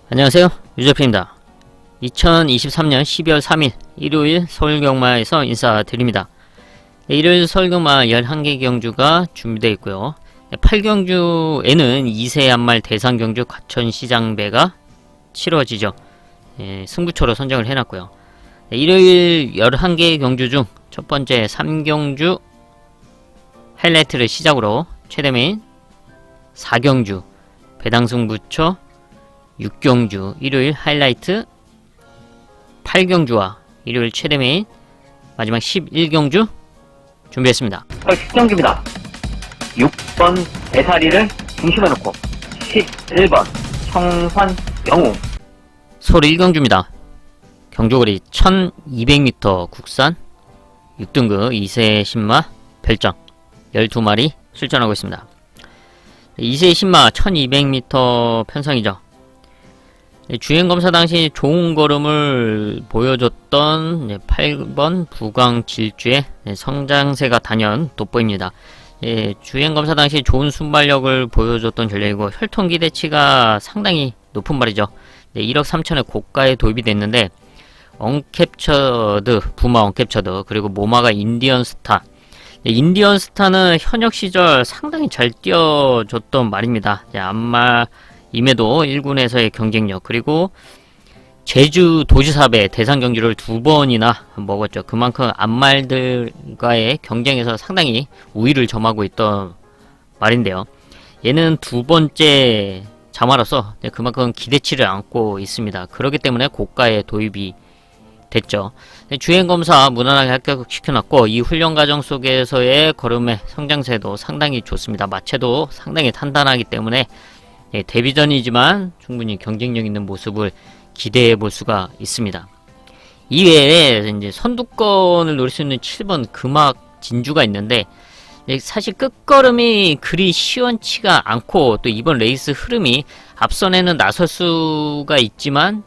안녕하세요, 유저피입니다. 2023년 12월 3일 일요일 서울경마에서 인사드립니다. 일요일 서울경마 11개 경주가 준비되어 있고요. 8경주에는 2세 한말 대상경주 과천시장배가 치러지죠. 승부처로 선정을 해놨고요. 일요일 11개 경주 중 첫번째 3경주 하이라이트를 시작으로 최대 메인 4경주 배당승부처 6경주 일요일 하이라이트 8경주와 일요일 최대 메인 마지막 11경주 준비했습니다. 10경주입니다. 6번 대사리를 중심에 놓고 11번 청산 영웅 서울 1경주입니다. 경주거리 1200m 국산 6등급 2세 신마 별정 12마리 출전하고 있습니다. 2세 신마 1200m 편성이죠. 주행검사 당시 좋은 걸음을 보여줬던 8번 부광질주의 성장세가 단연 돋보입니다. 주행검사 당시 좋은 순발력을 보여줬던 전략이고 혈통 기대치가 상당히 높은 말이죠. 1억 3천에 고가에 도입이 됐는데 언캡처드, 부마 언캡처드, 그리고 모마가 인디언스타. 인디언스타는 현역 시절 상당히 잘 뛰어줬던 말입니다. 임에도 1군에서의 경쟁력, 그리고 제주 도지사배 대상 경주를 2번이나 먹었죠. 그만큼 암말들과의 경쟁에서 상당히 우위를 점하고 있던 말인데요. 얘는 2번째 자마로서 그만큼 기대치를 안고 있습니다. 그렇기 때문에 고가에 도입이 됐죠. 주행검사 무난하게 합격시켜놨고 이 훈련 과정 속에서의 걸음의 성장세도 상당히 좋습니다. 마체도 상당히 탄탄하기 때문에 데뷔전이지만 충분히 경쟁력 있는 모습을 기대해 볼 수가 있습니다. 이외에 이제 선두권을 노릴 수 있는 7번 금악 진주가 있는데 사실 끝걸음이 그리 시원치가 않고 또 이번 레이스 흐름이 앞선에는 나설 수가 있지만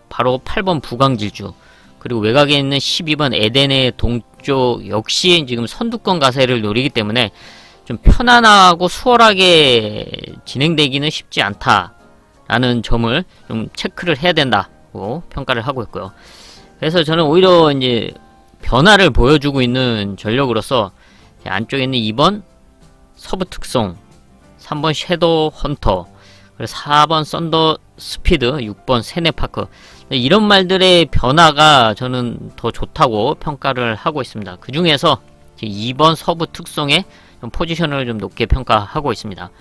바로 8번 부광질주 그리고 외곽에 있는 12번 에덴의 동쪽 역시 지금 선두권 가세를 노리기 때문에 좀 편안하고 수월하게 진행되기는 쉽지 않다라는 점을 좀 체크를 해야 된다고 평가를 하고 있고요. 그래서 저는 오히려 이제 변화를 보여주고 있는 전력으로서 안쪽에 있는 2번 서브 특송, 3번 섀도우 헌터, 그리고 4번 썬더 스피드, 6번 세네파크 이런 말들의 변화가 저는 더 좋다고 평가를 하고 있습니다. 그 중에서 2번 서브 특송의 포지션을 좀 높게 평가하고 있습니다.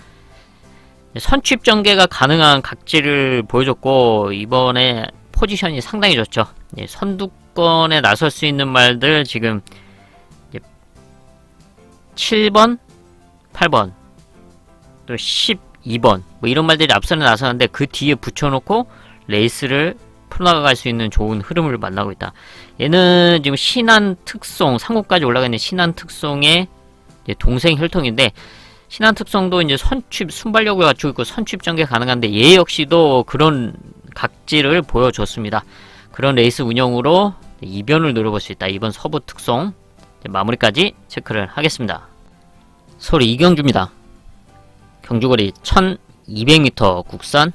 선취입 전개가 가능한 각지를 보여줬고 이번에 포지션이 상당히 좋죠. 선두권에 나설 수 있는 말들 지금 7번, 8번, 또 12번 뭐 이런 말들이 앞선에 나서는데 그 뒤에 붙여놓고 레이스를 풀어나갈 수 있는 좋은 흐름을 만나고 있다. 얘는 지금 신한 특송, 상고까지 올라가 있는 신한 특송의 동생 혈통인데 신한 특성도 이제 선취 순발력을 갖추고 있고 선취 전개 가능한데 얘 역시도 그런 각지를 보여줬습니다. 그런 레이스 운영으로 이변을 노려볼 수 있다. 이번 서부 특성 마무리까지 체크를 하겠습니다. 서울 2경주입니다. 경주거리 1200m 국산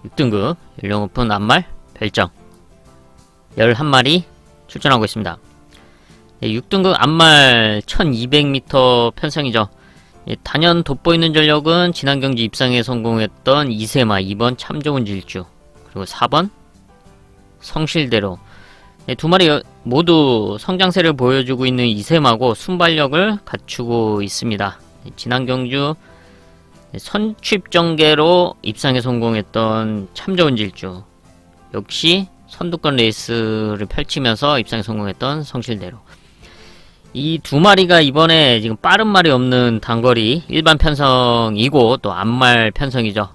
6등급 연령 오픈 암말 별정 11마리 출전하고 있습니다. 6등급 암말 1200m 편성이죠. 단연 돋보이는 전력은 지난 경주 입상에 성공했던 이세마 2번 참 좋은 질주 그리고 4번 성실대로 두 마리 모두 성장세를 보여주고 있는 이세마고 순발력을 갖추고 있습니다. 지난 경주 선취입 전개로 입상에 성공했던 참 좋은 질주 역시 선두권 레이스를 펼치면서 입상에 성공했던 성실대로 이 두 마리가 이번에 지금 빠른 말이 없는 단거리 일반 편성이고 또 암말 편성이죠.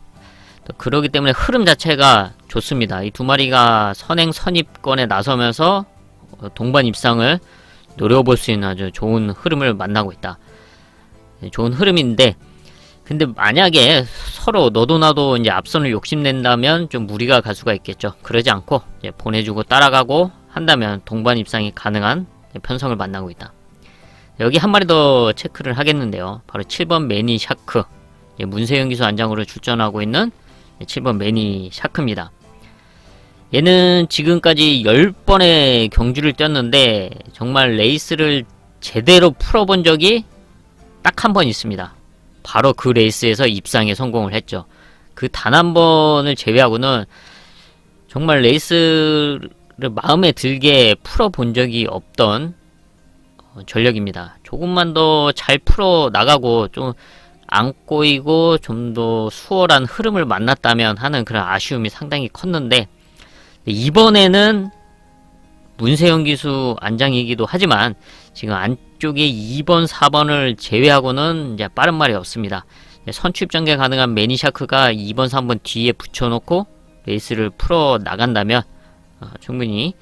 또 그러기 때문에 흐름 자체가 좋습니다. 이 두 마리가 선행 선입권에 나서면서 동반 입상을 노려볼 수 있는 아주 좋은 흐름을 만나고 있다. 좋은 흐름인데 근데 만약에 서로 너도 나도 이제 앞선을 욕심낸다면 좀 무리가 갈 수가 있겠죠. 그러지 않고 이제 보내주고 따라가고 한다면 동반 입상이 가능한 편성을 만나고 있다. 여기 한 마리 더 체크를 하겠는데요. 바로 7번 매니 샤크 문세영 기수 안장으로 출전하고 있는 7번 매니 샤크입니다. 얘는 지금까지 10번의 경주를 뛰었는데 정말 레이스를 제대로 풀어본 적이 딱 한 번 있습니다. 바로 그 레이스에서 입상에 성공을 했죠. 그 단 한 번을 제외하고는 정말 레이스를 마음에 들게 풀어본 적이 없던 전력입니다. 조금만 더 잘 풀어 나가고 좀 안 꼬이고 좀 더 수월한 흐름을 만났다면 하는 그런 아쉬움이 상당히 컸는데, 이번에는 문세영 기수 안장이기도 하지만 지금 안쪽에 2번, 4번을 제외하고는 이제 빠른 말이 없습니다. 선취입 전개 가능한 매니샤크가 2번, 3번 뒤에 붙여놓고 레이스를 풀어 나간다면 충분히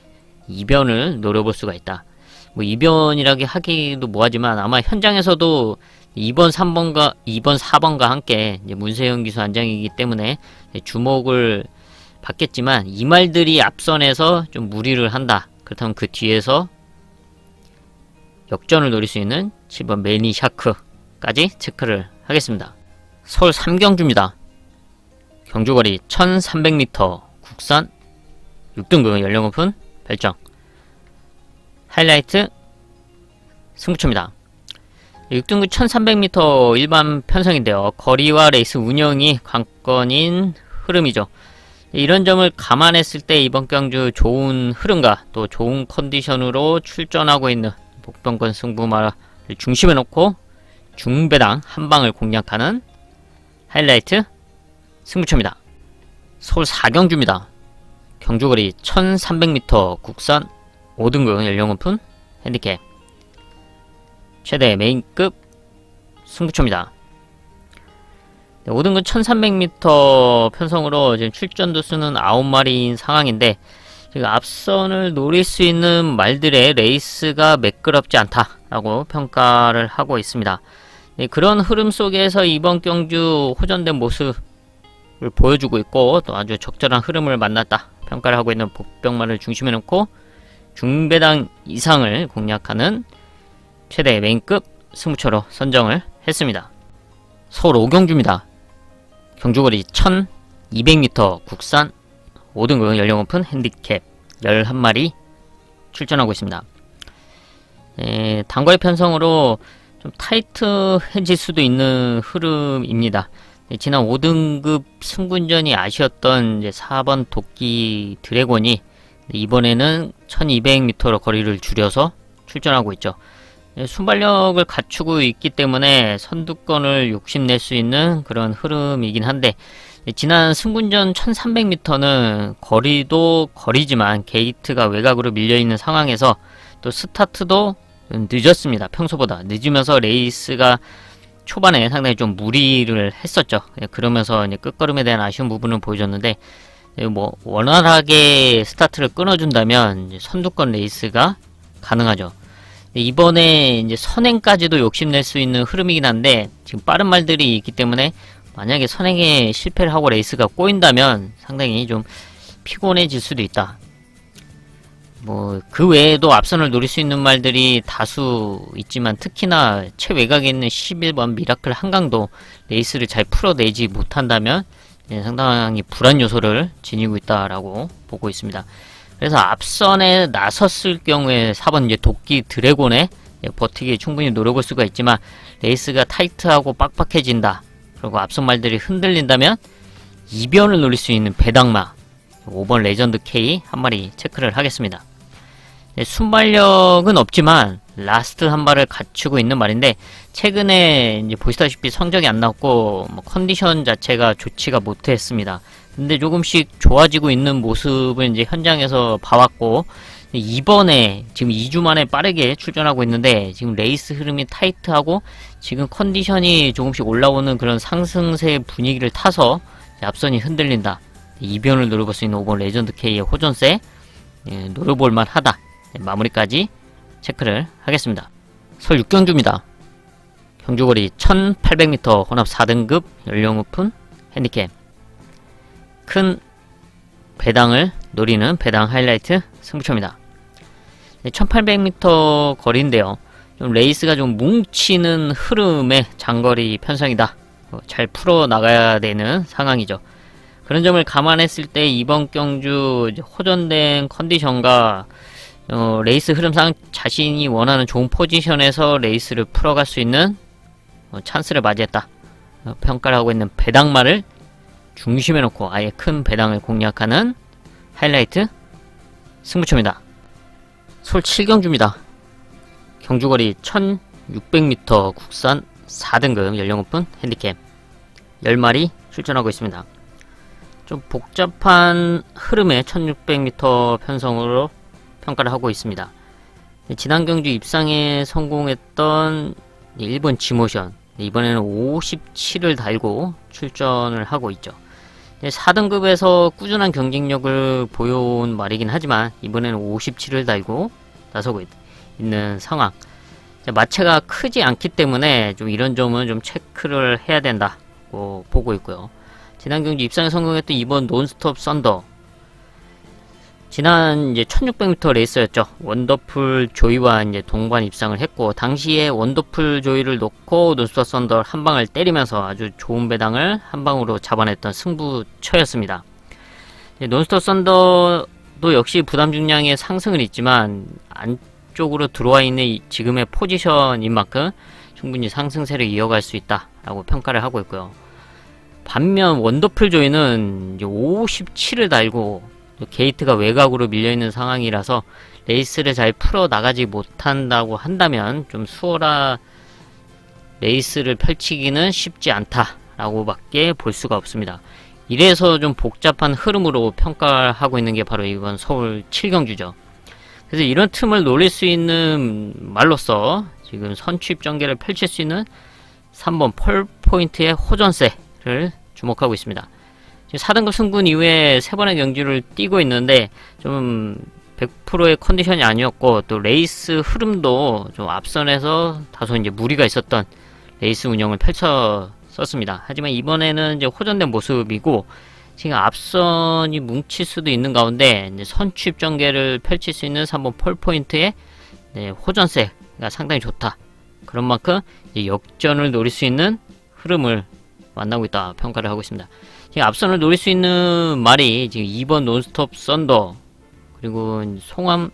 2변을 노려볼 수가 있다. 뭐 2변이라고 하기도 뭐하지만 아마 현장에서도 2번, 3번과 2번, 4번과 함께 이제 문세영 기수 안장이기 때문에 주목을 받겠지만, 이 말들이 앞선에서 좀 무리를 한다. 그렇다면 그 뒤에서 역전을 노릴 수 있는 7번 매니 샤크까지 체크를 하겠습니다. 서울 3경주입니다. 경주거리 1300m, 국산 6등급 연령 오픈 별정 하이라이트 승부처입니다. 6등급 1300m 일반 편성인데요. 거리와 레이스 운영이 관건인 흐름이죠. 이런 점을 감안했을 때 이번 경주 좋은 흐름과 또 좋은 컨디션으로 출전하고 있는 목동권 승부마를 중심에 놓고 중배당 한방을 공략하는 하이라이트 승부처입니다. 서울 4경주입니다. 경주거리 1300m, 국산 5등급 연령 오픈 핸디캡 최대 메인급 승부처입니다. 5등급 1300m 편성으로 지금 출전도 수는 9마리인 상황인데, 지금 앞선을 노릴 수 있는 말들의 레이스가 매끄럽지 않다라고 평가를 하고 있습니다. 그런 흐름 속에서 이번 경주 호전된 모습을 보여주고 있고, 또 아주 적절한 흐름을 만났다 평가를 하고 있는 복병만을 중심에 놓고 중배당 이상을 공략하는 최대 메인급 승부처로 선정을 했습니다. 서울 5경주입니다. 경주거리 1200m, 국산 5등급 연령 오픈 핸디캡 11마리 출전하고 있습니다. 단거리 편성으로 좀 타이트해질 수도 있는 흐름입니다. 지난 5등급 승군전이 아쉬웠던 이제 4번 도끼 드래곤이 이번에는 1200m로 거리를 줄여서 출전하고 있죠. 순발력을 갖추고 있기 때문에 선두권을 욕심낼 수 있는 그런 흐름이긴 한데, 지난 승군전 1300m는 거리도 거리지만 게이트가 외곽으로 밀려있는 상황에서 또 스타트도 늦었습니다. 평소보다 늦으면서 레이스가 초반에 상당히 좀 무리를 했었죠. 그러면서 이제 끝걸음에 대한 아쉬운 부분을 보여줬는데, 뭐 원활하게 스타트를 끊어준다면 이제 선두권 레이스가 가능하죠. 이번에 이제 선행까지도 욕심낼 수 있는 흐름이긴 한데, 지금 빠른 말들이 있기 때문에 만약에 선행에 실패를 하고 레이스가 꼬인다면 상당히 좀 피곤해질 수도 있다. 뭐 그 외에도 앞선을 노릴 수 있는 말들이 다수 있지만, 특히나 최외곽에 있는 11번 미라클 한강도 레이스를 잘 풀어내지 못한다면 상당히 불안 요소를 지니고 있다라고 보고 있습니다. 그래서 앞선에 나섰을 경우에 4번 이제 도끼 드래곤에 버티기에 충분히 노려볼 수가 있지만, 레이스가 타이트하고 빡빡해진다, 그리고 앞선 말들이 흔들린다면 2변을 노릴 수 있는 배당마 5번 레전드 K 한 마리 체크를 하겠습니다. 순발력은 없지만 라스트 한 발을 갖추고 있는 말인데, 최근에 이제 보시다시피 성적이 안 나왔고 뭐 컨디션 자체가 좋지가 못했습니다. 근데 조금씩 좋아지고 있는 모습을 이제 현장에서 봐왔고, 이번에 지금 2주 만에 빠르게 출전하고 있는데, 지금 레이스 흐름이 타이트하고 지금 컨디션이 조금씩 올라오는 그런 상승세 분위기를 타서 앞선이 흔들린다. 2변을 노려볼 수 있는 5번 레전드 K의 호전세 노려볼만 하다. 마무리까지 체크를 하겠습니다. 서울 6경주입니다. 경주거리 1800m 혼합 4등급 연령 오픈 핸디캡 큰 배당을 노리는 배당 하이라이트 승부처입니다. 1800m 거리인데요. 좀 레이스가 좀 뭉치는 흐름의 장거리 편성이다. 잘 풀어 나가야 되는 상황이죠. 그런 점을 감안했을 때 이번 경주 이제 호전된 컨디션과 레이스 흐름상 자신이 원하는 좋은 포지션에서 레이스를 풀어갈 수 있는 찬스를 맞이했다. 평가를 하고 있는 배당마를 중심에 놓고 아예 큰 배당을 공략하는 하이라이트 승부처입니다. 솔 7경주입니다. 경주거리 1600m 국산 4등급 연령 오픈 핸디캡 10마리 출전하고 있습니다. 좀 복잡한 흐름의 1600m 편성으로 평가를 하고 있습니다. 지난 경주 입상에 성공했던 일본 지모션, 이번에는 57을 달고 출전을 하고 있죠. 4등급에서 꾸준한 경쟁력을 보여온 말이긴 하지만 이번에는 57을 달고 나서고 있는 상황. 마체가 크지 않기 때문에 좀 이런 점은 좀 체크를 해야 된다고 보고 있고요. 지난 경주 입상에 성공했던 이번 논스톱 썬더, 지난 이제 1600m 레이스였죠. 원더풀 조이와 이제 동반 입상을 했고, 당시에 원더풀 조이를 놓고 논스톱 썬더 한 방을 때리면서 아주 좋은 배당을 한 방으로 잡아냈던 승부처였습니다. 논스톱 썬더도 역시 부담 중량의 상승은 있지만 안쪽으로 들어와 있는 지금의 포지션인 만큼 충분히 상승세를 이어갈 수 있다라고 평가를 하고 있고요. 반면 원더풀 조이는 이제 57을 달고 게이트가 외곽으로 밀려있는 상황이라서 레이스를 잘 풀어 나가지 못한다고 한다면 좀 수월한 레이스를 펼치기는 쉽지 않다라고 밖에 볼 수가 없습니다. 이래서 좀 복잡한 흐름으로 평가하고 있는 게 바로 이번 서울 7경주죠. 그래서 이런 틈을 노릴 수 있는 말로써 지금 선취입 전개를 펼칠 수 있는 3번 펄포인트의 호전세를 주목하고 있습니다. 지금 4등급 승분 이후에 3번의 경주를 뛰고 있는데 좀 100%의 컨디션이 아니었고, 또 레이스 흐름도 좀 앞선에서 다소 이제 무리가 있었던 레이스 운영을 펼쳤었습니다. 하지만 이번에는 이제 호전된 모습이고, 지금 앞선이 뭉칠 수도 있는 가운데 이제 선취입 전개를 펼칠 수 있는 3번 펄포인트의 호전세가 상당히 좋다. 그런 만큼 이제 역전을 노릴 수 있는 흐름을 만나고 있다 평가를 하고 있습니다. 지금 앞선을 노릴 수 있는 말이 지금 2번 논스톱 썬더, 그리고 송암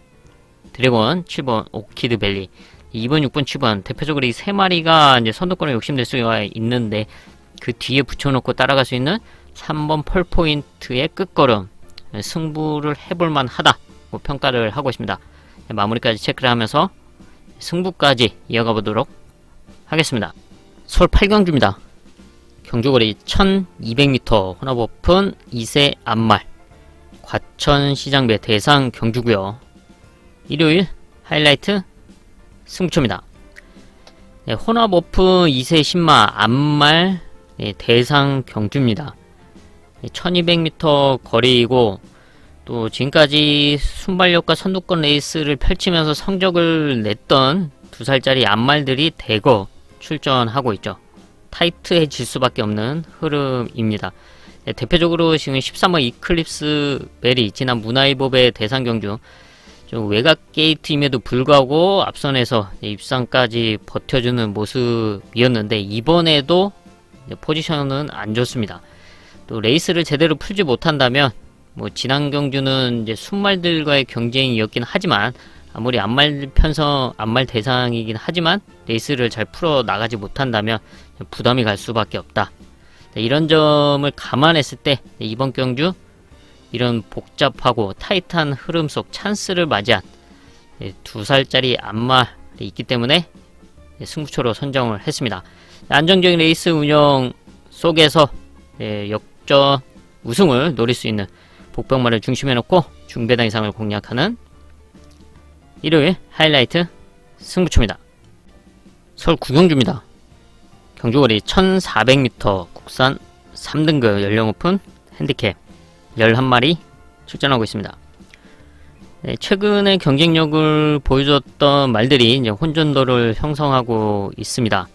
드래곤 7번 오키드 밸리, 2번 6번 7번 대표적으로 이 세 마리가 이제 선두권에 욕심낼 수가 있는데, 그 뒤에 붙여놓고 따라갈 수 있는 3번 펄포인트의 끝걸음, 승부를 해볼만 하다고 평가를 하고 있습니다. 마무리까지 체크를 하면서 승부까지 이어가 보도록 하겠습니다. 서울 8경주입니다. 경주거리 1200m 혼합 오픈 2세 앞말 과천시장배 대상 경주고요. 일요일 하이라이트 승부처입니다. 혼합 오픈 2세 신마 앞말 대상 경주입니다. 1200m 거리이고, 또 지금까지 순발력과 선두권 레이스를 펼치면서 성적을 냈던 2살짜리 앞말들이 대거 출전하고 있죠. 타이트해질 수밖에 없는 흐름입니다. 대표적으로 지금 13번 이클립스 벨이 지난 문화일보배 대상 경주 좀 외곽 게이트임에도 불구하고 앞선에서 입상까지 버텨주는 모습이었는데, 이번에도 포지션은 안 좋습니다. 또 레이스를 제대로 풀지 못한다면, 지난 경주는 이제 순말들과의 경쟁이었긴 하지만, 아무리 앞말 대상이긴 하지만 레이스를 잘 풀어 나가지 못한다면 부담이 갈 수밖에 없다. 이런 점을 감안했을 때 이번 경주 이런 복잡하고 타이트한 흐름 속 찬스를 맞이한 2살짜리 앞말이 있기 때문에 승부처로 선정을 했습니다. 안정적인 레이스 운영 속에서 역전 우승을 노릴 수 있는 복병말을 중심에 놓고 중배당 이상을 공략하는 일요일 하이라이트 승부처입니다. 서울 9경주입니다. 경주거리 1400m 국산 3등급 연령 오픈 핸디캡 11마리 출전하고 있습니다. 최근에 경쟁력을 보여줬던 말들이 이제 혼전도를 형성하고 있습니다.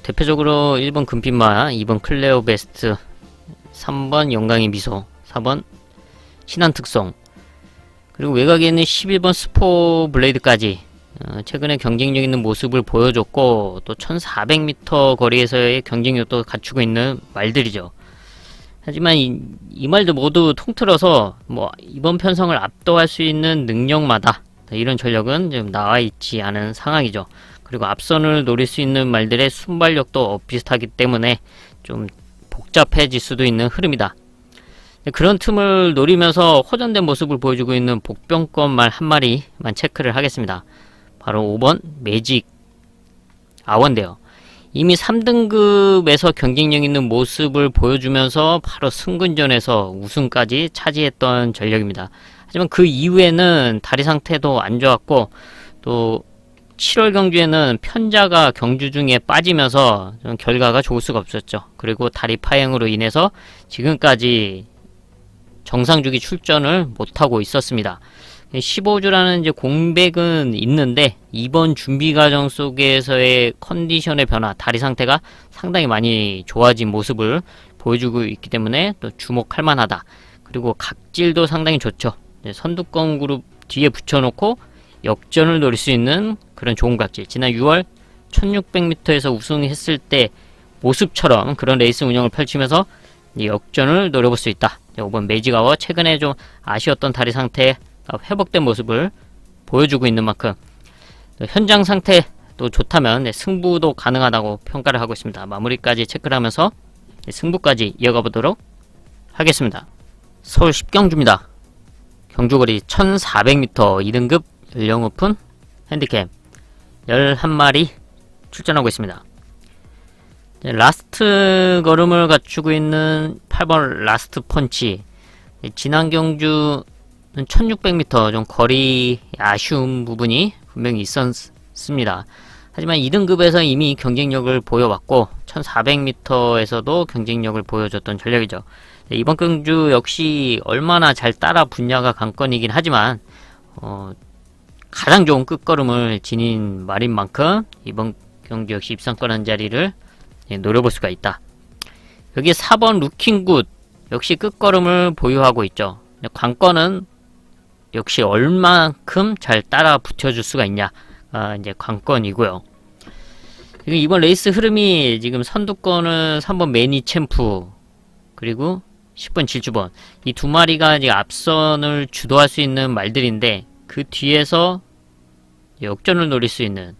대표적으로 1번 금빛마, 2번 클레오 베스트, 3번 영광의 미소, 4번 신한특송, 그리고 외곽에 있는 11번 스포 블레이드까지 최근에 경쟁력 있는 모습을 보여줬고, 또 1400m 거리에서의 경쟁력도 갖추고 있는 말들이죠. 하지만 이 말도 모두 통틀어서 뭐 이번 편성을 압도할 수 있는 능력마다 이런 전력은 지금 나와 있지 않은 상황이죠. 그리고 앞선을 노릴 수 있는 말들의 순발력도 비슷하기 때문에 좀 복잡해질 수도 있는 흐름이다. 그런 틈을 노리면서 호전된 모습을 보여주고 있는 복병권 말 한 마리만 체크를 하겠습니다. 바로 5번 매직 아원인데요. 이미 3등급에서 경쟁력 있는 모습을 보여주면서 바로 승군전에서 우승까지 차지했던 전력입니다. 하지만 그 이후에는 다리 상태도 안 좋았고 또 7월 경주에는 편자가 경주 중에 빠지면서 좀 결과가 좋을 수가 없었죠. 그리고 다리 파행으로 인해서 지금까지 정상주기 출전을 못하고 있었습니다. 15주라는 이제 공백은 있는데 이번 준비 과정 속에서의 컨디션의 변화, 다리 상태가 상당히 많이 좋아진 모습을 보여주고 있기 때문에 또 주목할 만하다. 그리고 각질도 상당히 좋죠. 선두권 그룹 뒤에 붙여놓고 역전을 노릴 수 있는 그런 좋은 각질. 지난 6월 1600m에서 우승했을 때 모습처럼 그런 레이스 운영을 펼치면서 역전을 노려볼 수 있다. 5번 매직아워 최근에 좀 아쉬웠던 다리 상태 회복된 모습을 보여주고 있는 만큼 현장 상태도 좋다면 승부도 가능하다고 평가를 하고 있습니다. 마무리까지 체크를 하면서 승부까지 이어가 보도록 하겠습니다. 서울 10경주입니다. 경주거리 1400m 2등급 연령 오픈 핸디캡 11마리 출전하고 있습니다. 라스트 걸음을 갖추고 있는 8번 라스트 펀치. 지난 경주는 1600m 좀 거리 아쉬운 부분이 분명히 있었습니다. 하지만 2등급에서 이미 경쟁력을 보여왔고 1400m에서도 경쟁력을 보여줬던 전력이죠. 이번 경주 역시 얼마나 잘 따라 붙냐가 관건이긴 하지만 가장 좋은 끝걸음을 지닌 말인 만큼 이번 경주 역시 입상권 한 자리를 노려볼 수가 있다. 여기 4번 루킹굿 역시 끝걸음을 보유하고 있죠. 관건은 역시 얼만큼 잘 따라 붙여줄 수가 있냐 이제 관건이고요. 그리고 이번 레이스 흐름이 지금 선두권은 3번 매니 챔프 그리고 10번 질주번 이 두 마리가 이제 앞선을 주도할 수 있는 말들인데 그 뒤에서 역전을 노릴 수 있는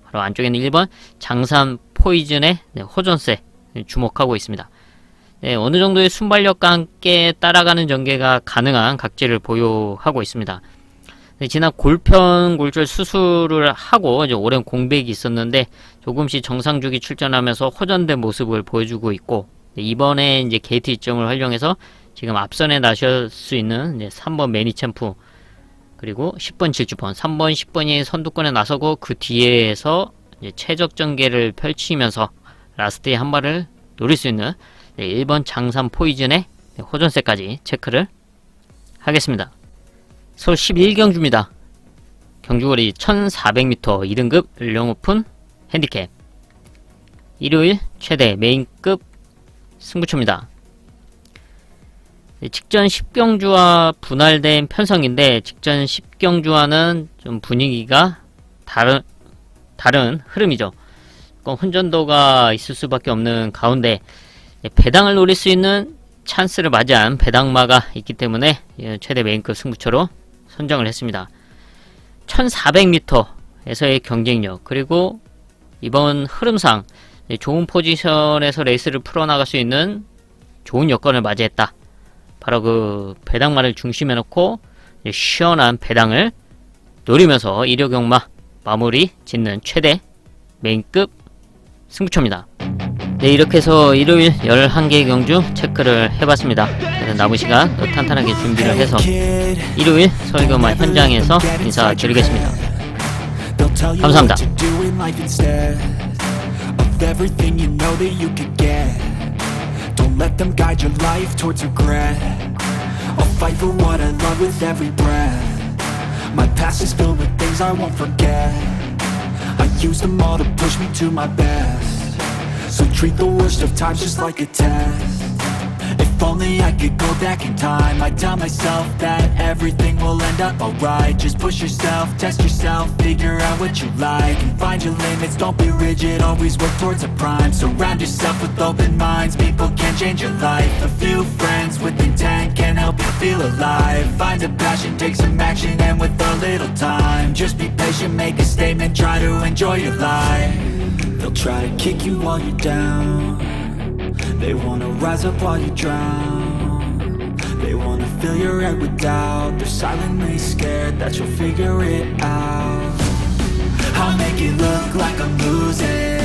바로 안쪽에는 1번 장산 포이즌의 호전세 주목하고 있습니다. 어느 정도의 순발력과 함께 따라가는 전개가 가능한 각질을 보유하고 있습니다. 지난 골편 골절 수술을 하고 이제 오랜 공백이 있었는데 조금씩 정상주기 출전하면서 호전된 모습을 보여주고 있고 이번에 이제 게이트 이점을 활용해서 지금 앞선에 나설 수 있는 이제 3번 매니 챔프 그리고 10번 질주번 3번 10번이 선두권에 나서고 그 뒤에서 이제 최적 전개를 펼치면서 라스트의 한 발을 노릴 수 있는 1번 장산 포이즌의 호전세까지 체크를 하겠습니다. 서울 11경주입니다. 경주거리 1400m 2등급 연령 오픈 핸디캡 일요일 최대 메인급 승부처입니다. 직전 10경주와 분할된 편성인데 직전 10경주와는 좀 분위기가 다른 흐름이죠. 혼전도가 있을 수밖에 없는 가운데 배당을 노릴 수 있는 찬스를 맞이한 배당마가 있기 때문에 최대 메인급 승부처로 선정을 했습니다. 1400m에서의 경쟁력 그리고 이번 흐름상 좋은 포지션에서 레이스를 풀어나갈 수 있는 좋은 여건을 맞이했다. 바로 그 배당마를 중심에 놓고 시원한 배당을 노리면서 일요경마 마무리 짓는 최대 메인급 승부처입니다. 네, 이렇게 해서 일요일 11개의 경주 체크를 해봤습니다. 남은 시간 더 탄탄하게 준비를 해서 일요일 서울경마 현장에서 인사드리겠습니다. 감사합니다. Don't let them guide your life towards regret. I'll fight for what I love with every breath. My past is filled with things I won't forget. I use them all to push me to my best. So treat the worst of times just like a test. If If only I could go back in time, I'd tell myself that everything will end up alright. Just push yourself, test yourself, figure out what you like, and find your limits, don't be rigid, always work towards a prime. Surround yourself with open minds, people can change your life. A few friends with intent can help you feel alive. Find a passion, take some action, and with a little time, just be patient, make a statement, try to enjoy your life. They'll try to kick you while you're down, they wanna rise up while you drown. They wanna fill your head with doubt, they're silently scared that you'll figure it out. I'll make it look like I'm losing,